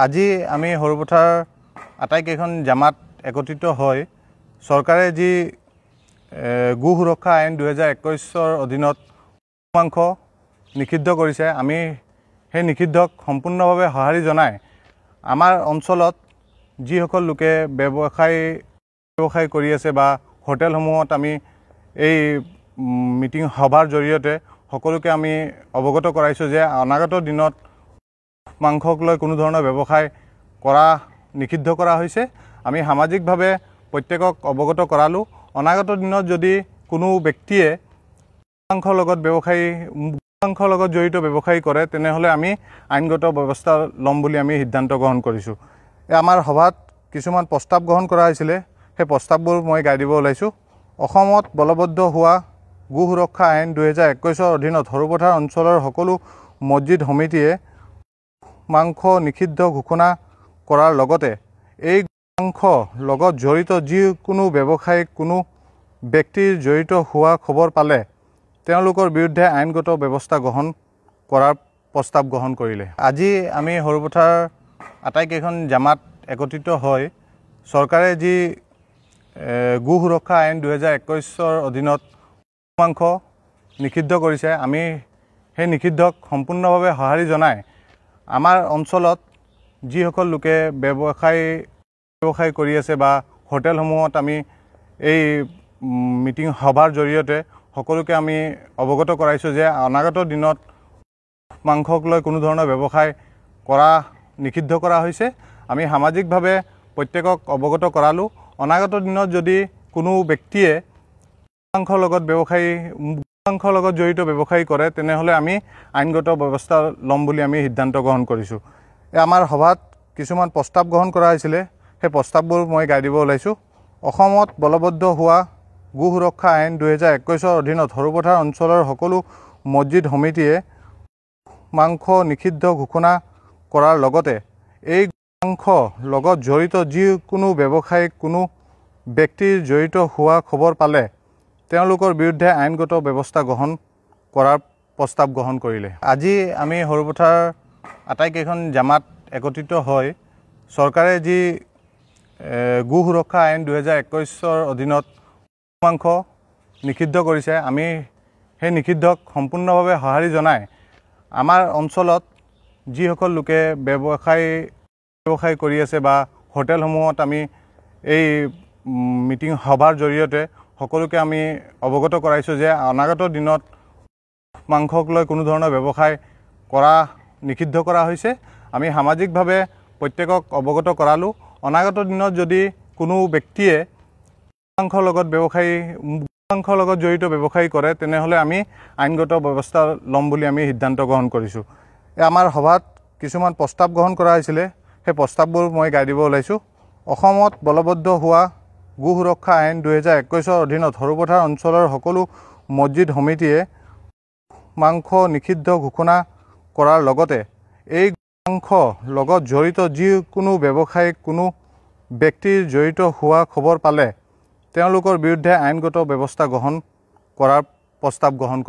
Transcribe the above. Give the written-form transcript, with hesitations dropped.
আজি আমি সৰুপথাৰ আটাইকেইখন জামাত একত্ৰিত হৈ চৰকাৰে যি গো সুৰক্ষা আইন 2021 অধীনত মাংস নিষিদ্ধ কৰিছে, আমি সেই নিষিদ্ধক সম্পূৰ্ণভাৱে সঁহাৰি জনাই আমাৰ অঞ্চলত যিসকল লোকে ব্যৱসায় কৰি আছে বা হোটেলসমূহত আমি এই মিটিং সভাৰ জৰিয়তে সকলোকে আমি অৱগত কৰাইছোঁ যে অনাগত দিনত মাংসক লৈ কোনো ধৰণৰ ব্যৱসায় কৰা নিষিদ্ধ কৰা হৈছে। আমি সামাজিকভাৱে প্ৰত্যেকক অৱগত কৰালোঁ। অনাগত দিনত যদি কোনো ব্যক্তিয়ে মাংসৰ লগত জড়িত ব্যৱসায় কৰে তেনেহ'লে আমি আইনগত ব্যৱস্থা ল'ম বুলি আমি সিদ্ধান্ত গ্ৰহণ কৰিছোঁ। আমাৰ সভাত কিছুমান প্ৰস্তাৱ গ্ৰহণ কৰা হৈছিলে, সেই প্ৰস্তাৱবোৰ মই গাই দিব ওলাইছোঁ। অসমত বলবদ্ধ হোৱা গো সুৰক্ষা আইন 2021 অধীনত সৰুপথাৰ অঞ্চলৰ সকলো মছজিদ সমিতিয়ে মাংস নিষিদ্ধ ঘোষণা কৰাৰ লগতে এই মাংস লগত জড়িত যিকোনো ব্যৱসায়িক কোনো ব্যক্তিৰ জড়িত হোৱা খবৰ পালে তেওঁলোকৰ বিৰুদ্ধে আইনগত ব্যৱস্থা গ্ৰহণ কৰাৰ প্ৰস্তাৱ গ্ৰহণ কৰিলে। আজি আমি সৰুপথাৰ আটাইকেইখন জামাত একত্ৰিত হৈ চৰকাৰে যি গো সুৰক্ষা আইন 2021 অধীনত মাংস নিষিদ্ধ কৰিছে, আমি সেই নিষিদ্ধক সম্পূৰ্ণভাৱে সঁহাৰি জনাই আমাৰ অঞ্চলত যিসকল লোকে ব্যৱসায় কৰি আছে বা হোটেলসমূহত আমি এই মিটিং সভাৰ জৰিয়তে সকলোকে আমি অৱগত কৰাইছোঁ যে অনাগত দিনত মাংসক লৈ কোনো ধৰণৰ ব্যৱসায় কৰা নিষিদ্ধ কৰা হৈছে। আমি সামাজিকভাৱে প্ৰত্যেকক অৱগত কৰালোঁ। অনাগত দিনত যদি কোনো ব্যক্তিয়ে মাংসৰ লগত জড়িত ব্যৱসায় কৰে তেনেহ'লে আমি আইনগত ব্যৱস্থা ল'ম বুলি আমি সিদ্ধান্ত গ্ৰহণ কৰিছোঁ। আমাৰ সভাত কিছুমান প্ৰস্তাৱ গ্ৰহণ কৰা হৈছিলে, সেই প্ৰস্তাৱবোৰ মই গাই দিব ওলাইছোঁ। অসমত বলবদ্ধ হোৱা গো সুৰক্ষা আইন 2021 অধীনত সৰুপথাৰ অঞ্চলৰ সকলো মছজিদ সমিতিয়ে মাংস নিষিদ্ধ ঘোষণা কৰাৰ লগতে এই মাংস লগত জড়িত যিকোনো ব্যৱসায়িক কোনো ব্যক্তিৰ জড়িত হোৱা খবৰ পালে তেওঁলোকৰ বিৰুদ্ধে আইনগত ব্যৱস্থা গ্ৰহণ কৰাৰ প্ৰস্তাৱ গ্ৰহণ কৰিলে। আজি আমি সৰুপথাৰ আটাইকেইখন জামাত একত্ৰিত হৈ চৰকাৰে যি গো সুৰক্ষা আইন 2021 অধীনত মাংস নিষিদ্ধ কৰিছে, আমি সেই নিষিদ্ধক সম্পূৰ্ণভাৱে সঁহাৰি জনাই আমাৰ অঞ্চলত যিসকল লোকে ব্যৱসায় কৰি আছে বা হোটেলসমূহত আমি এই মিটিং সভাৰ জৰিয়তে সকলোকে আমি অৱগত কৰাইছোঁ যে অনাগত দিনত মাংসক লৈ কোনো ধৰণৰ ব্যৱসায় কৰা নিষিদ্ধ কৰা হৈছে। আমি সামাজিকভাৱে প্ৰত্যেকক অৱগত কৰালোঁ। অনাগত দিনত যদি কোনো ব্যক্তিয়ে মাংসৰ লগত জড়িত ব্যৱসায় কৰে তেনেহ'লে আমি আইনগত ব্যৱস্থা ল'ম বুলি আমি সিদ্ধান্ত গ্ৰহণ কৰিছোঁ। আমাৰ সভাত কিছুমান প্ৰস্তাৱ গ্ৰহণ কৰা হৈছিলে, সেই প্ৰস্তাৱবোৰ মই গাই দিব ওলাইছোঁ। অসমত বলবদ্ধ হোৱা গো সুৰক্ষা আইন 2021 অধীনত সৰুপথাৰ অঞ্চলৰ সকলো মছজিদ সমিতিয়ে মাংস নিষিদ্ধ ঘোষণা কৰাৰ লগতে এই মাংস লগত জড়িত যিকোনো ব্যৱসায়িক কোনো ব্যক্তিৰ জড়িত হোৱা খবৰ পালে তেওঁলোকৰ বিৰুদ্ধে আইনগত ব্যৱস্থা গ্ৰহণ কৰাৰ প্ৰস্তাৱ গ্ৰহণ কৰিলে।